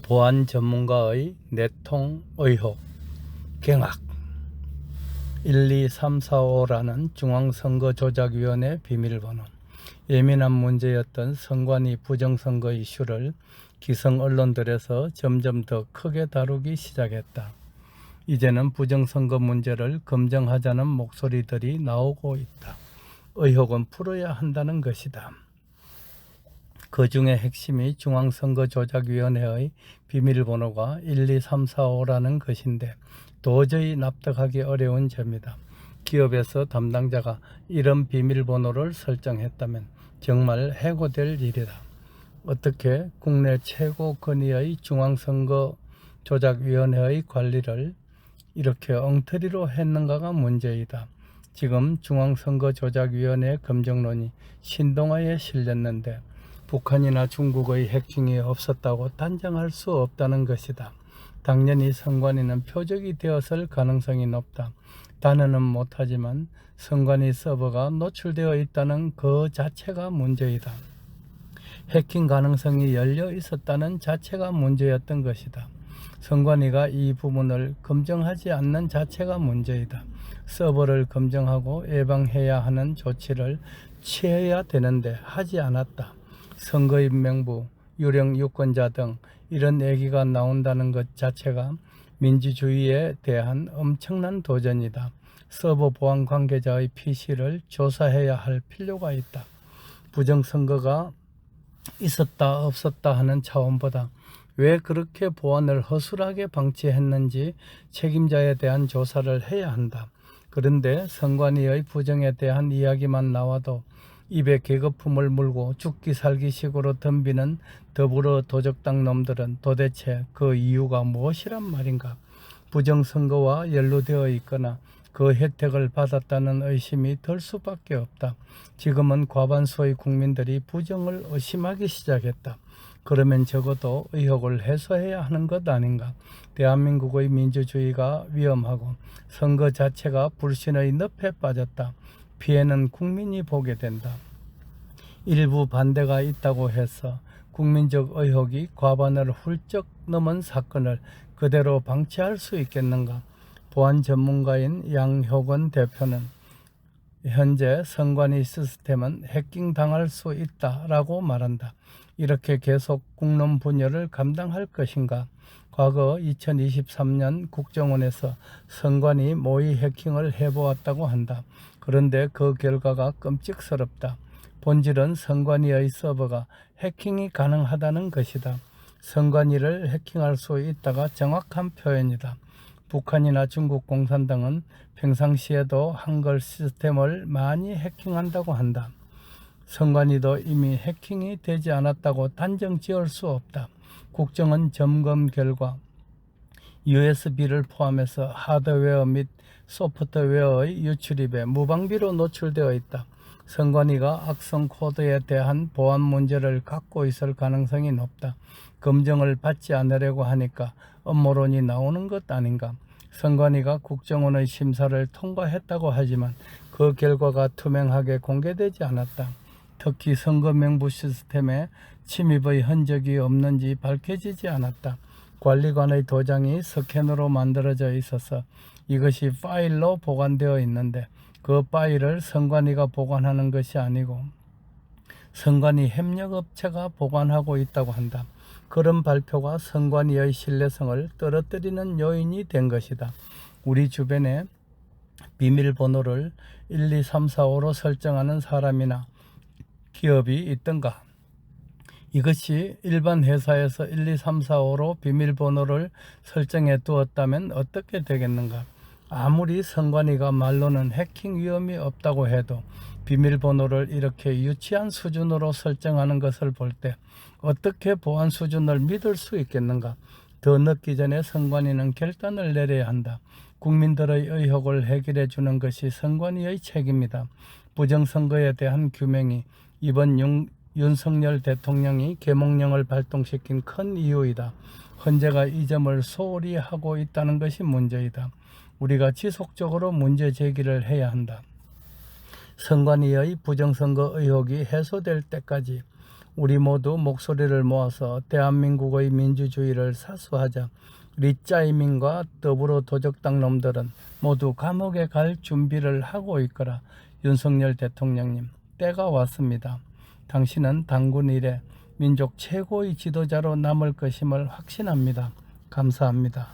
보안 전문가의 내통 의혹 경악. 12345라는 중앙선거조작위원회 비밀번호. 예민한 문제였던 선관위 부정선거 이슈를 기성 언론들에서 점점 더 크게 다루기 시작했다. 이제는 부정선거 문제를 검증하자는 목소리들이 나오고 있다. 의혹은 풀어야 한다는 것이다. 그 중에 핵심이 중앙선거조작위원회의 비밀번호가 12345라는 것인데 도저히 납득하기 어려운 점이다. 기업에서 담당자가 이런 비밀번호를 설정했다면 정말 해고될 일이다. 어떻게 국내 최고 권위의 중앙선거조작위원회의 관리를 이렇게 엉터리로 했는가가 문제이다. 지금 중앙선거조작위원회 검증론이 신동아에 실렸는데 북한이나 중국의 해킹이 없었다고 단정할 수 없다는 것이다. 당연히 선관위는 표적이 되었을 가능성이 높다. 단언은 못하지만 선관위 서버가 노출되어 있다는 그 자체가 문제이다. 해킹 가능성이 열려 있었다는 자체가 문제였던 것이다. 선관위가 이 부분을 검증하지 않는 자체가 문제이다. 서버를 검증하고 예방해야 하는 조치를 취해야 되는데 하지 않았다. 선거인 명부, 유령 유권자 등 이런 얘기가 나온다는 것 자체가 민주주의에 대한 엄청난 도전이다. 서버 보안 관계자의 PC를 조사해야 할 필요가 있다. 부정선거가 있었다 없었다 하는 차원보다 왜 그렇게 보안을 허술하게 방치했는지 책임자에 대한 조사를 해야 한다. 그런데 선관위의 부정에 대한 이야기만 나와도 입에 계급품을 물고 죽기 살기 식으로 덤비는 더불어 도적당 놈들은 도대체 그 이유가 무엇이란 말인가? 부정선거와 연루되어 있거나 그 혜택을 받았다는 의심이 들 수밖에 없다. 지금은 과반수의 국민들이 부정을 의심하기 시작했다. 그러면 적어도 의혹을 해소해야 하는 것 아닌가? 대한민국의 민주주의가 위험하고 선거 자체가 불신의 늪에 빠졌다. 피해는 국민이 보게 된다. 일부 반대가 있다고 해서 국민적 의혹이 과반을 훌쩍 넘은 사건을 그대로 방치할 수 있겠는가? 보안 전문가인 양효건 대표는 현재 선관위 시스템은 해킹당할 수 있다라고 말한다. 이렇게 계속 국론 분열을 감당할 것인가? 과거 2023년 국정원에서 선관위 모의 해킹을 해보았다고 한다. 그런데 그 결과가 끔찍스럽다. 본질은 선관위의 서버가 해킹이 가능하다는 것이다. 선관위를 해킹할 수 있다가 정확한 표현이다. 북한이나 중국 공산당은 평상시에도 한글 시스템을 많이 해킹한다고 한다. 선관위도 이미 해킹이 되지 않았다고 단정 지을 수 없다. 국정원 점검 결과 USB를 포함해서 하드웨어 및 소프트웨어의 유출입에 무방비로 노출되어 있다. 선관위가 악성 코드에 대한 보안 문제를 갖고 있을 가능성이 높다. 검증을 받지 않으려고 하니까 음모론이 나오는 것 아닌가? 선관위가 국정원의 심사를 통과했다고 하지만 그 결과가 투명하게 공개되지 않았다. 특히 선거 명부 시스템에 침입의 흔적이 없는지 밝혀지지 않았다. 관리관의 도장이 스캔으로 만들어져 있어서 이것이 파일로 보관되어 있는데 그 파일을 선관위가 보관하는 것이 아니고 선관위 협력업체가 보관하고 있다고 한다. 그런 발표가 선관위의 신뢰성을 떨어뜨리는 요인이 된 것이다. 우리 주변에 비밀번호를 12345로 설정하는 사람이나 기업이 있던가? 이것이 일반 회사에서 12345로 비밀번호를 설정해 두었다면 어떻게 되겠는가? 아무리 선관위가 말로는 해킹 위험이 없다고 해도 비밀번호를 이렇게 유치한 수준으로 설정하는 것을 볼 때 어떻게 보안 수준을 믿을 수 있겠는가? 더 늦기 전에 선관위는 결단을 내려야 한다. 국민들의 의혹을 해결해 주는 것이 선관위의 책임이다. 부정선거에 대한 규명이 이번 윤석열 대통령이 계몽령을 발동시킨 큰 이유이다. 헌재가 이 점을 소홀히 하고 있다는 것이 문제이다. 우리가 지속적으로 문제 제기를 해야 한다. 선관위의 부정선거 의혹이 해소될 때까지 우리 모두 목소리를 모아서 대한민국의 민주주의를 사수하자. 리짜이민과 더불어 도적당 놈들은 모두 감옥에 갈 준비를 하고 있거라. 윤석열 대통령님, 때가 왔습니다. 당신은 당군 이래 민족 최고의 지도자로 남을 것임을 확신합니다. 감사합니다.